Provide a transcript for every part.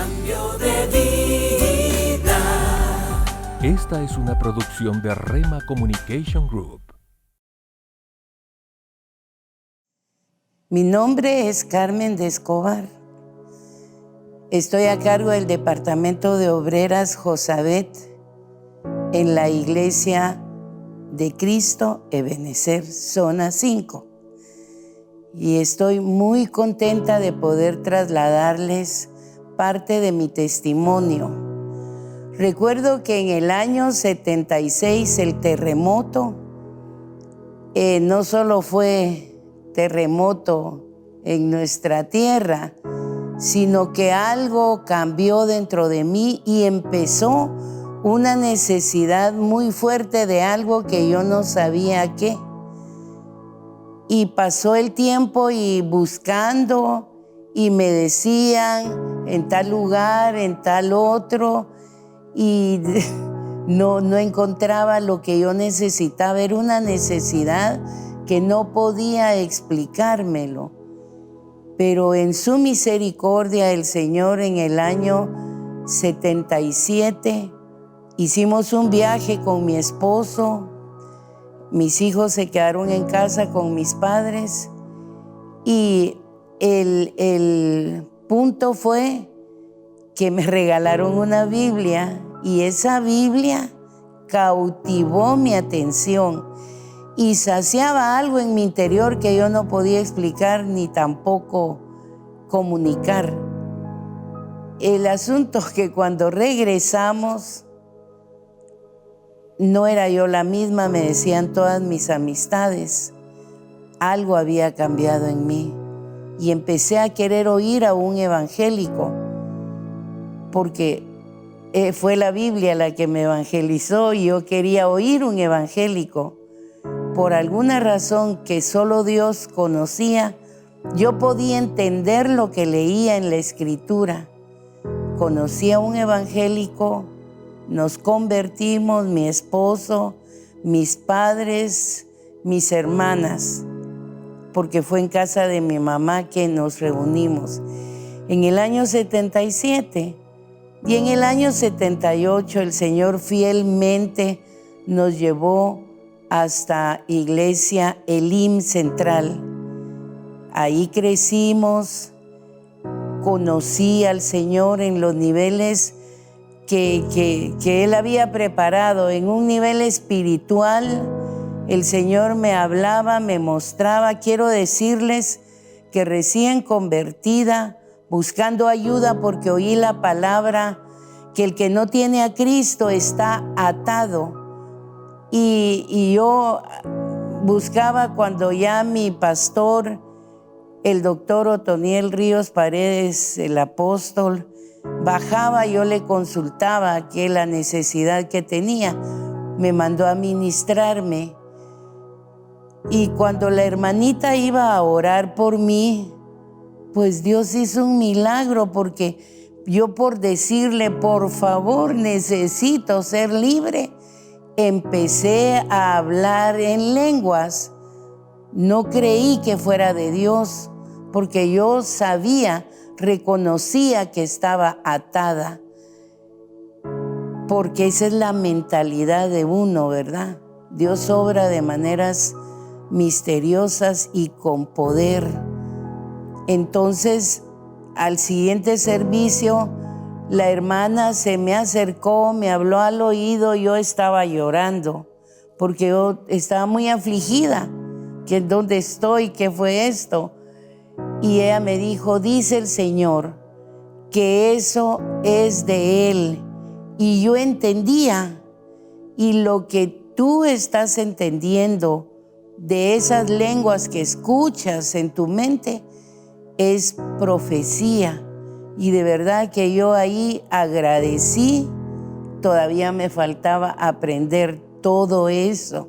Cambio de vida. Esta es una producción de Rema Communication Group. Mi nombre es Carmen de Escobar. Estoy a cargo del Departamento de Obreras Josabet en la Iglesia de Cristo Ebenecer, Zona 5. Y estoy muy contenta de poder trasladarles parte de mi testimonio. Recuerdo que en el año 76 el terremoto no solo fue terremoto en nuestra tierra, sino que algo cambió dentro de mí y empezó una necesidad muy fuerte de algo que yo no sabía qué. Y pasó el tiempo y buscando, y me decían en tal lugar, en tal otro, y no encontraba lo que yo necesitaba. Era una necesidad que no podía explicármelo. Pero en su misericordia el Señor, en el año 77 hicimos un viaje con mi esposo. Mis hijos se quedaron en casa con mis padres y el punto fue que me regalaron una Biblia y esa Biblia cautivó mi atención y saciaba algo en mi interior que yo no podía explicar ni tampoco comunicar. El asunto es que cuando regresamos, no era yo la misma, me decían todas mis amistades. Algo había cambiado en mí y empecé a querer oír a un evangélico porque fue la Biblia la que me evangelizó y yo quería oír un evangélico. Por alguna razón que solo Dios conocía, yo podía entender lo que leía en la Escritura. Conocí a un evangélico, nos convertimos, mi esposo, mis padres, mis hermanas, porque fue en casa de mi mamá que nos reunimos. En el año 77 y en el año 78 el Señor fielmente nos llevó hasta Iglesia Elim Central. Ahí crecimos, conocí al Señor en los niveles que Él había preparado. En un nivel espiritual, el Señor me hablaba, me mostraba. Quiero decirles que recién convertida, buscando ayuda porque oí la palabra que el que no tiene a Cristo está atado. Y yo buscaba cuando ya mi pastor, el doctor Otoniel Ríos Paredes, el apóstol, bajaba, yo le consultaba la necesidad que tenía. Me mandó a ministrarme. Y cuando la hermanita iba a orar por mí, pues Dios hizo un milagro, porque yo, por decirle, por favor, necesito ser libre, empecé a hablar en lenguas. No creí que fuera de Dios, porque yo sabía, reconocía que estaba atada, porque esa es la mentalidad de uno, ¿verdad? Dios obra de maneras misteriosas y con poder. Entonces, al siguiente servicio, la hermana se me acercó, me habló al oído, yo estaba llorando, porque yo estaba muy afligida. ¿Dónde estoy? ¿Qué fue esto? Y ella me dijo: dice el Señor que eso es de Él. Y yo entendía, y lo que tú estás entendiendo de esas lenguas que escuchas en tu mente es profecía. Y de verdad que yo ahí agradecí. Todavía me faltaba aprender todo eso.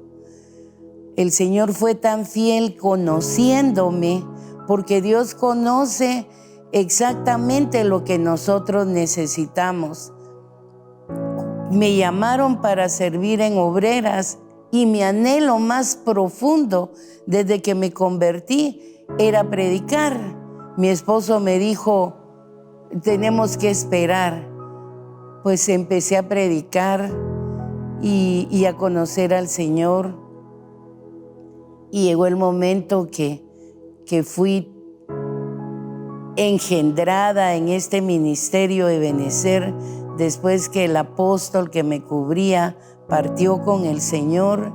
El Señor fue tan fiel conociéndome, porque Dios conoce exactamente lo que nosotros necesitamos. Me llamaron para servir en obreras y mi anhelo más profundo desde que me convertí era predicar. Mi esposo me dijo: tenemos que esperar. Pues empecé a predicar y a conocer al Señor. Y llegó el momento que fui engendrada en este ministerio de Ebenecer, después que el apóstol que me cubría partió con el Señor.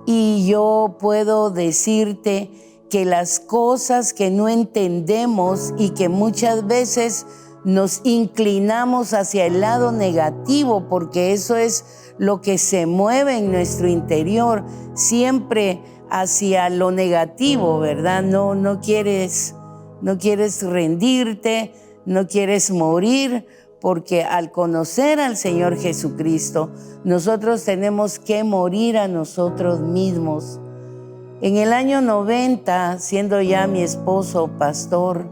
Y yo puedo decirte que las cosas que no entendemos y que muchas veces nos inclinamos hacia el lado negativo, porque eso es lo que se mueve en nuestro interior, siempre hacia lo negativo, ¿verdad? No quieres rendirte, no quieres morir, porque al conocer al Señor Jesucristo, nosotros tenemos que morir a nosotros mismos. En el año 90, siendo ya mi esposo pastor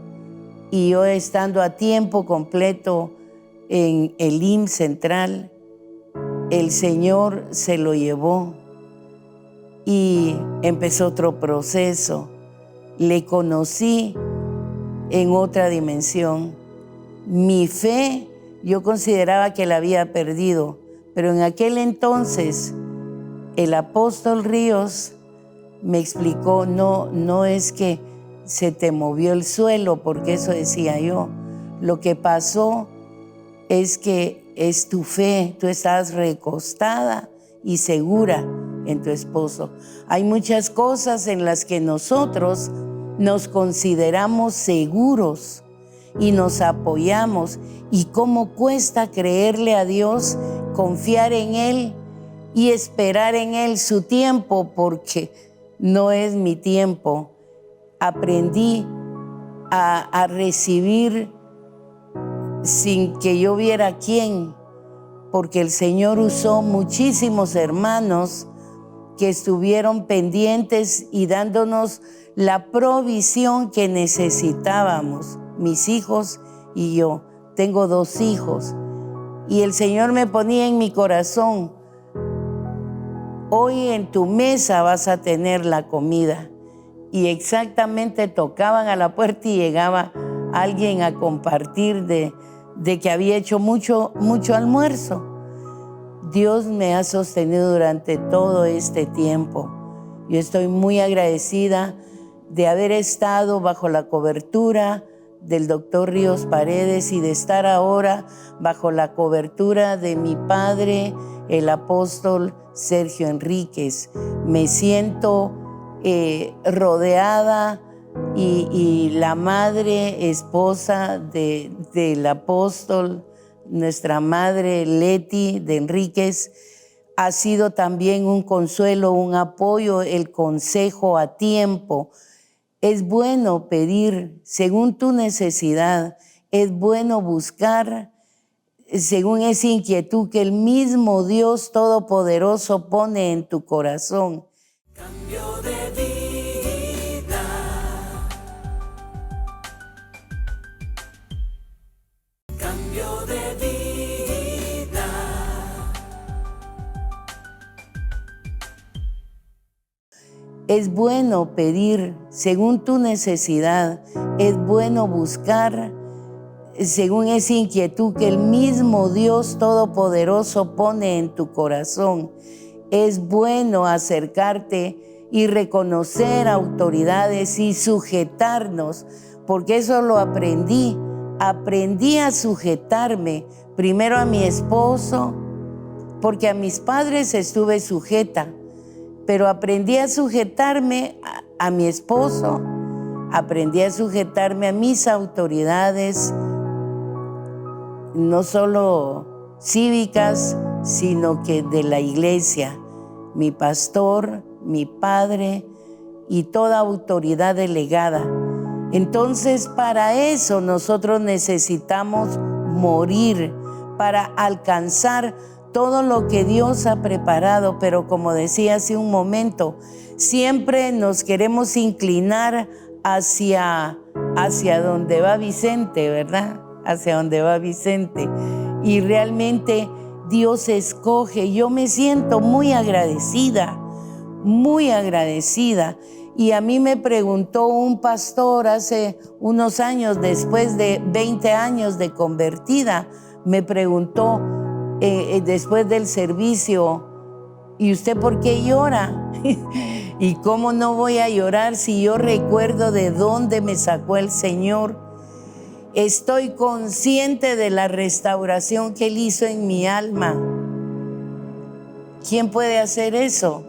y yo estando a tiempo completo en el IMSS Central, el Señor se lo llevó y empezó otro proceso. Le conocí en otra dimensión. Mi fe, yo consideraba que la había perdido, pero en aquel entonces el apóstol Ríos me explicó, no es que se te movió el suelo, porque eso decía yo. Lo que pasó es que es tu fe, tú estás recostada y segura en tu esposo. Hay muchas cosas en las que nosotros nos consideramos seguros y nos apoyamos, y cómo cuesta creerle a Dios, confiar en Él y esperar en Él su tiempo, porque no es mi tiempo. Aprendí a recibir sin que yo viera quién, porque el Señor usó muchísimos hermanos que estuvieron pendientes y dándonos la provisión que necesitábamos, mis hijos y yo. Tengo 2 hijos y el Señor me ponía en mi corazón: hoy en tu mesa vas a tener la comida. Y exactamente tocaban a la puerta y llegaba alguien a compartir de que había hecho mucho almuerzo. Dios me ha sostenido durante todo este tiempo. Yo estoy muy agradecida de haber estado bajo la cobertura del doctor Ríos Paredes y de estar ahora bajo la cobertura de mi padre, el apóstol Sergio Enríquez. Me siento rodeada y la madre esposa del apóstol, nuestra madre Leti de Enríquez, ha sido también un consuelo, un apoyo, el consejo a tiempo. Es bueno pedir según tu necesidad, es bueno buscar según esa inquietud que el mismo Dios Todopoderoso pone en tu corazón. Cambio de vida. Cambio de vida. Es bueno pedir según tu necesidad, es bueno buscar según esa inquietud que el mismo Dios Todopoderoso pone en tu corazón. Es bueno acercarte y reconocer autoridades y sujetarnos, porque eso lo aprendí. Aprendí a sujetarme primero a mi esposo, porque a mis padres estuve sujeta, pero aprendí a sujetarme a mi esposo, aprendí a sujetarme a mis autoridades, no solo cívicas, sino que de la iglesia, mi pastor, mi padre y toda autoridad delegada. Entonces, para eso nosotros necesitamos morir, para alcanzar todo lo que Dios ha preparado. Pero como decía hace un momento, siempre nos queremos inclinar hacia donde va Vicente, ¿verdad? Hacia donde va Vicente. Y realmente Dios escoge. Yo me siento muy agradecida Y a mí me preguntó un pastor hace unos años, después de 20 años de convertida, me preguntó después del servicio, ¿y usted por qué llora? ¿Y cómo no voy a llorar si yo recuerdo de dónde me sacó el Señor? Estoy consciente de la restauración que Él hizo en mi alma. ¿Quién puede hacer eso?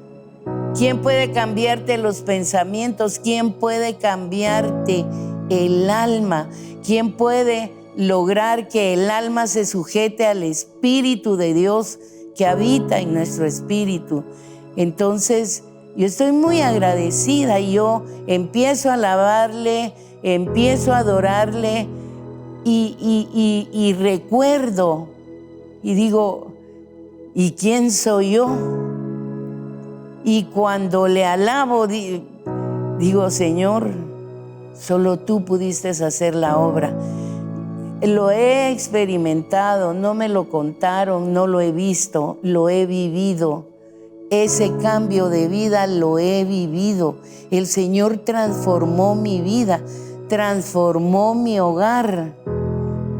¿Quién puede cambiarte los pensamientos? ¿Quién puede cambiarte el alma? ¿Quién puede lograr que el alma se sujete al Espíritu de Dios que habita en nuestro espíritu? Entonces, yo estoy muy agradecida y yo empiezo a alabarle, empiezo a adorarle y recuerdo y digo, ¿y quién soy yo? Y cuando le alabo, digo, Señor, solo tú pudiste hacer la obra. Lo he experimentado, no me lo contaron, no lo he visto, lo he vivido. Ese cambio de vida lo he vivido. El Señor transformó mi vida, transformó mi hogar.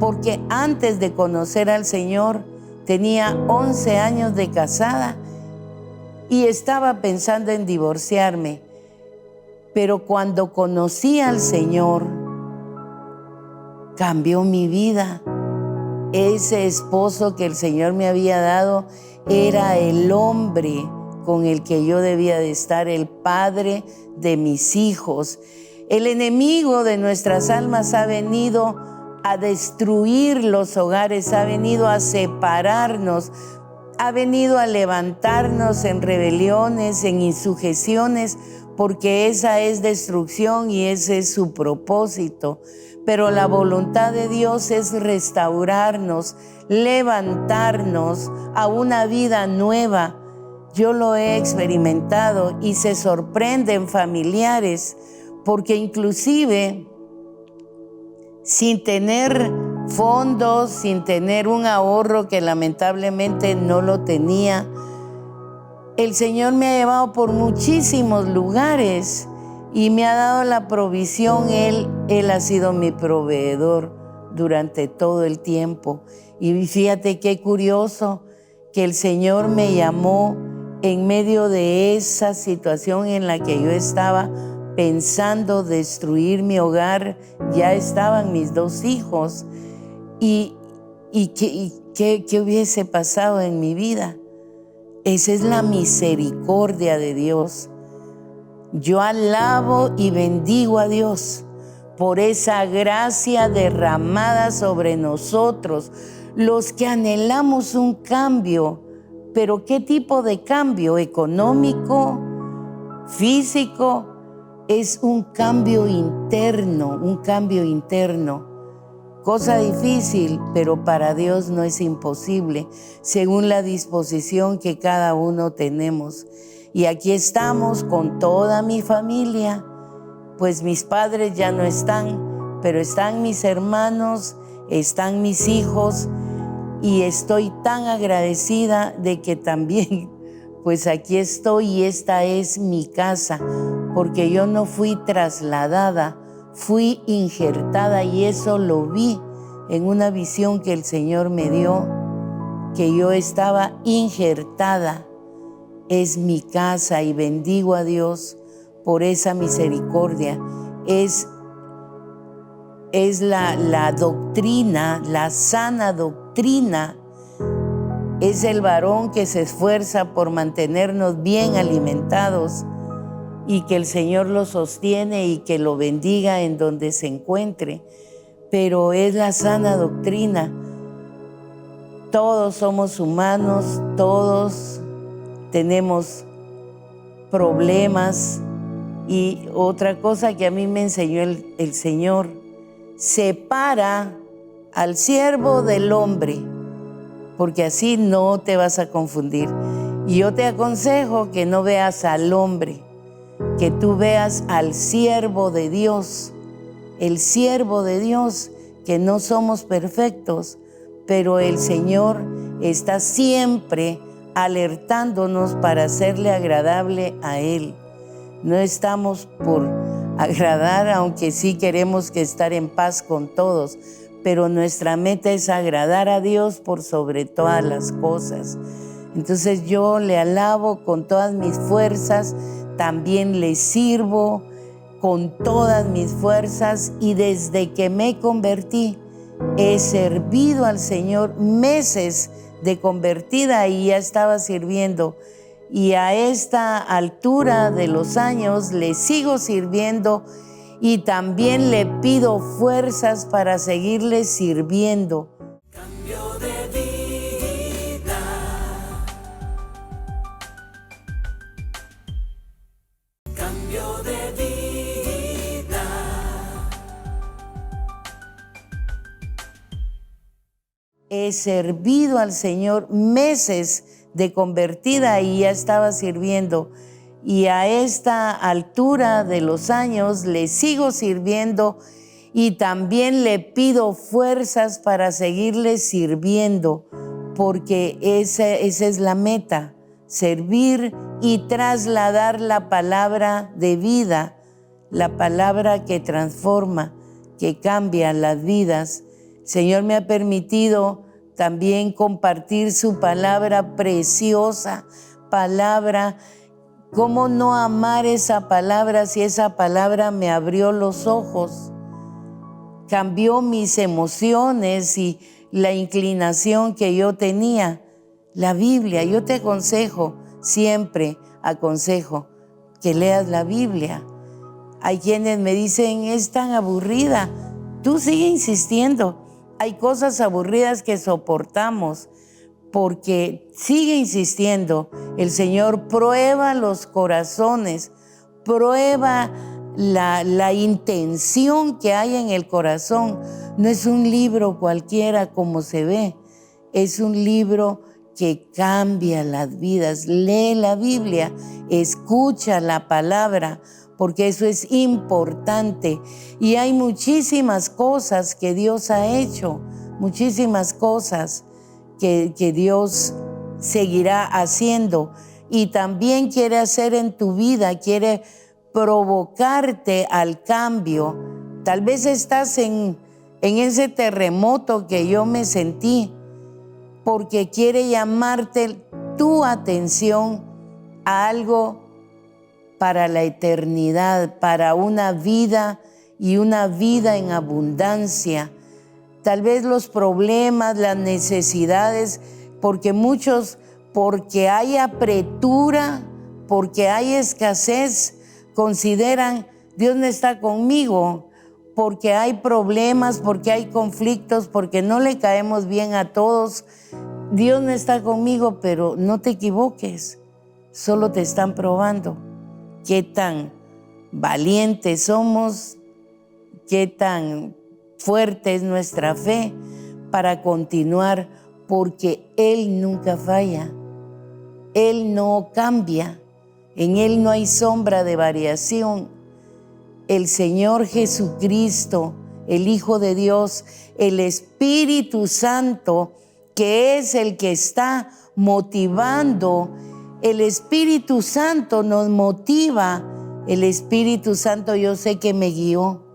Porque antes de conocer al Señor, tenía 11 años de casada y estaba pensando en divorciarme. Pero cuando conocí al Señor, cambió mi vida. Ese esposo que el Señor me había dado era el hombre con el que yo debía de estar, el padre de mis hijos. El enemigo de nuestras almas ha venido a destruir los hogares, ha venido a separarnos, ha venido a levantarnos en rebeliones, en insujeciones, porque esa es destrucción y ese es su propósito. Pero la voluntad de Dios es restaurarnos, levantarnos a una vida nueva. Yo lo he experimentado y se sorprenden familiares, porque inclusive sin tener fondos, sin tener un ahorro que lamentablemente no lo tenía, el Señor me ha llevado por muchísimos lugares y me ha dado la provisión. Él ha sido mi proveedor durante todo el tiempo. Y fíjate qué curioso que el Señor me llamó en medio de esa situación en la que yo estaba pensando destruir mi hogar. Ya estaban mis 2 hijos. ¿Y qué hubiese pasado en mi vida? Esa es la misericordia de Dios. Yo alabo y bendigo a Dios por esa gracia derramada sobre nosotros, los que anhelamos un cambio. ¿Pero qué tipo de cambio? ¿Económico? ¿Físico? Es un cambio interno, un cambio interno. Cosa difícil, pero para Dios no es imposible, según la disposición que cada uno tenemos. Y aquí estamos con toda mi familia, pues mis padres ya no están, pero están mis hermanos, están mis hijos, y estoy tan agradecida de que también, pues aquí estoy y esta es mi casa, porque yo no fui trasladada, fui injertada, y eso lo vi en una visión que el Señor me dio, que yo estaba injertada. Es mi casa y bendigo a Dios por esa misericordia. Es la doctrina, la sana doctrina. Es el varón que se esfuerza por mantenernos bien alimentados y que el Señor lo sostiene y que lo bendiga en donde se encuentre. Pero es la sana doctrina. Todos somos humanos, todos tenemos problemas. Y otra cosa que a mí me enseñó el Señor: separa al siervo del hombre, porque así no te vas a confundir. Y yo te aconsejo que no veas al hombre, que tú veas al siervo de Dios, el siervo de Dios, que no somos perfectos, pero el Señor está siempre alertándonos para hacerle agradable a Él. No estamos por agradar, aunque sí queremos que estar en paz con todos, pero nuestra meta es agradar a Dios por sobre todas las cosas. Entonces yo le alabo con todas mis fuerzas, también le sirvo con todas mis fuerzas, y desde que me convertí he servido al Señor meses de convertida y ya estaba sirviendo. Y a esta altura de los años le sigo sirviendo y también le pido fuerzas para seguirle sirviendo. Cambio de vida. Cambio de vida. He servido al Señor meses de convertida y ya estaba sirviendo. Y a esta altura de los años le sigo sirviendo y también le pido fuerzas para seguirle sirviendo, porque esa es la meta, servir y trasladar la palabra de vida, la palabra que transforma, que cambia las vidas. El Señor me ha permitido también compartir su palabra preciosa, palabra. ¿Cómo no amar esa palabra si esa palabra me abrió los ojos? Cambió mis emociones y la inclinación que yo tenía. La Biblia, yo te aconsejo, siempre aconsejo que leas la Biblia. Hay quienes me dicen, es tan aburrida. Tú sigue insistiendo. Hay cosas aburridas que soportamos, porque sigue insistiendo. El Señor prueba los corazones, prueba la intención que hay en el corazón. No es un libro cualquiera como se ve, es un libro que cambia las vidas. Lee la Biblia, escucha la palabra, porque eso es importante. Y hay muchísimas cosas que Dios ha hecho, muchísimas cosas que Dios seguirá haciendo y también quiere hacer en tu vida, quiere provocarte al cambio. Tal vez estás en ese terremoto que yo me sentí, porque quiere llamarte tu atención a algo para la eternidad, para una vida y una vida en abundancia. Tal vez los problemas, las necesidades, porque muchos, porque hay apretura, porque hay escasez, consideran, Dios no está conmigo, porque hay problemas, porque hay conflictos, porque no le caemos bien a todos. Dios no está conmigo, pero no te equivoques, solo te están probando. Qué tan valientes somos, qué tan fuerte es nuestra fe para continuar, porque Él nunca falla, Él no cambia, en Él no hay sombra de variación. El Señor Jesucristo, el Hijo de Dios, el Espíritu Santo, que es el que está motivando. El Espíritu Santo nos motiva. El Espíritu Santo yo sé que me guió,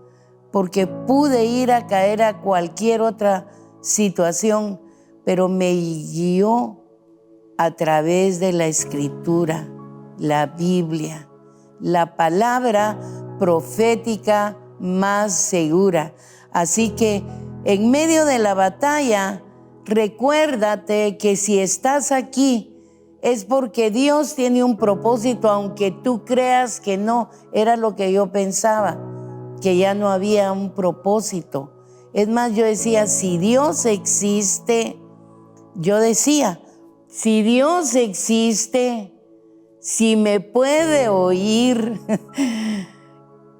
porque pude ir a caer a cualquier otra situación, pero me guió a través de la Escritura, la Biblia, la palabra profética más segura. Así que en medio de la batalla, recuérdate que si estás aquí, es porque Dios tiene un propósito, aunque tú creas que no, era lo que yo pensaba, que ya no había un propósito. Es más, yo decía, si Dios existe, yo decía, si Dios existe, si me puede oír,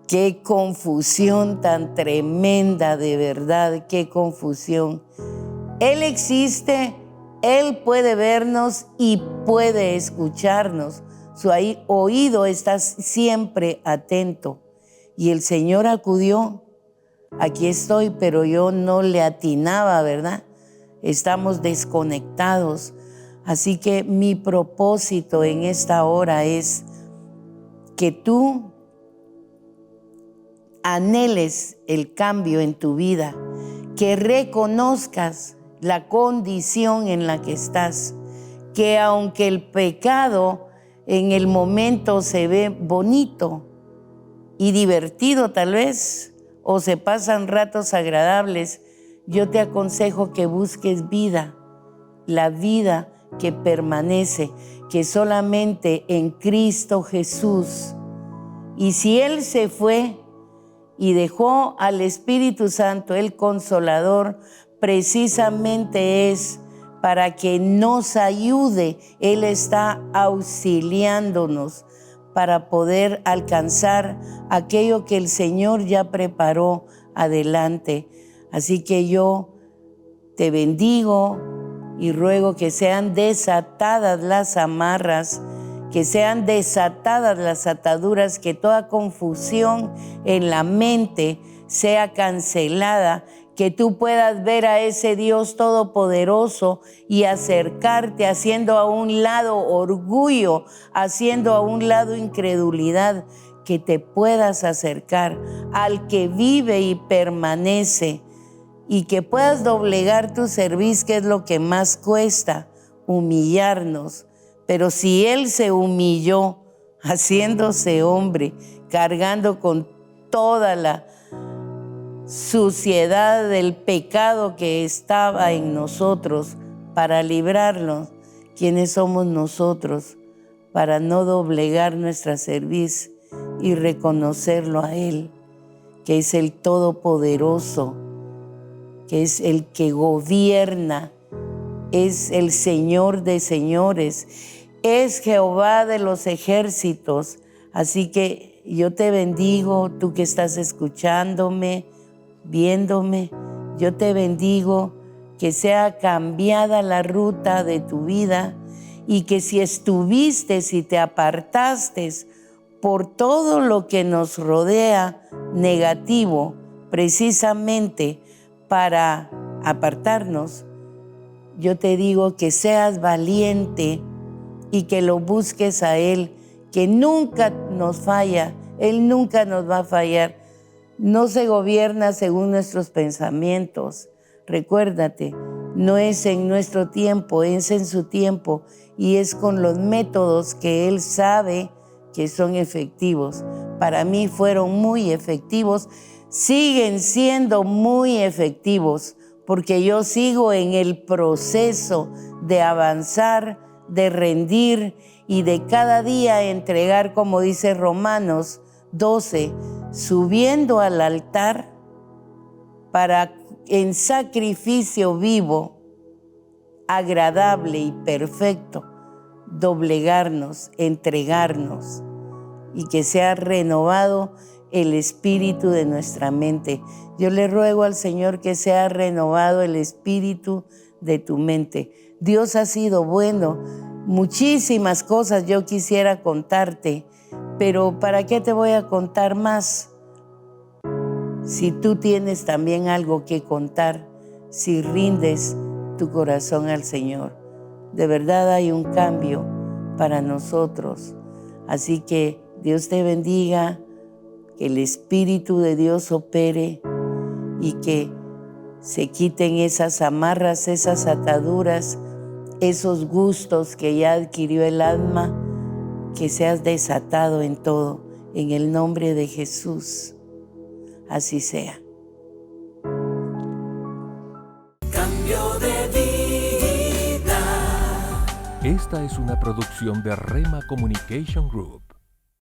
qué confusión tan tremenda, de verdad, qué confusión. Él existe, Él puede vernos y puede escucharnos. Su oído está siempre atento. Y el Señor acudió. Aquí estoy, pero yo no le atinaba, ¿verdad? Estamos desconectados. Así que mi propósito en esta hora es que tú anheles el cambio en tu vida, que reconozcas la condición en la que estás, que aunque el pecado en el momento se ve bonito y divertido tal vez, o se pasan ratos agradables, yo te aconsejo que busques vida, la vida que permanece, que solamente en Cristo Jesús. Y si Él se fue y dejó al Espíritu Santo, el Consolador, precisamente es para que nos ayude. Él está auxiliándonos para poder alcanzar aquello que el Señor ya preparó adelante. Así que yo te bendigo y ruego que sean desatadas las amarras, que sean desatadas las ataduras, que toda confusión en la mente sea cancelada, que tú puedas ver a ese Dios todopoderoso y acercarte, haciendo a un lado orgullo, haciendo a un lado incredulidad, que te puedas acercar al que vive y permanece, y que puedas doblegar tu cerviz, que es lo que más cuesta, humillarnos. Pero si Él se humilló, haciéndose hombre, cargando con toda la suciedad del pecado que estaba en nosotros para librarnos, ¿quiénes somos nosotros para no doblegar nuestra cerviz y reconocerlo a Él, que es el Todopoderoso, que es el que gobierna, es el Señor de señores, es Jehová de los ejércitos? Así que yo te bendigo, tú que estás escuchándome, viéndome, yo te bendigo, que sea cambiada la ruta de tu vida, y que si estuviste, si te apartaste por todo lo que nos rodea negativo, precisamente para apartarnos, yo te digo que seas valiente y que lo busques a Él, que nunca nos falla, Él nunca nos va a fallar. No se gobierna según nuestros pensamientos. Recuérdate, no es en nuestro tiempo, es en su tiempo, y es con los métodos que Él sabe que son efectivos. Para mí fueron muy efectivos, siguen siendo muy efectivos, porque yo sigo en el proceso de avanzar, de rendir y de cada día entregar, como dice Romanos 12, subiendo al altar para en sacrificio vivo, agradable y perfecto, doblegarnos, entregarnos, y que sea renovado el espíritu de nuestra mente. Yo le ruego al Señor que sea renovado el espíritu de tu mente. Dios ha sido bueno. Muchísimas cosas yo quisiera contarte, pero ¿para qué te voy a contar más? Si tú tienes también algo que contar, si rindes tu corazón al Señor, de verdad hay un cambio para nosotros. Así que Dios te bendiga, que el Espíritu de Dios opere y que se quiten esas amarras, esas ataduras, esos gustos que ya adquirió el alma, que seas desatado en todo, en el nombre de Jesús. Así sea. Cambio de vida. Esta es una producción de Rema Communication Group.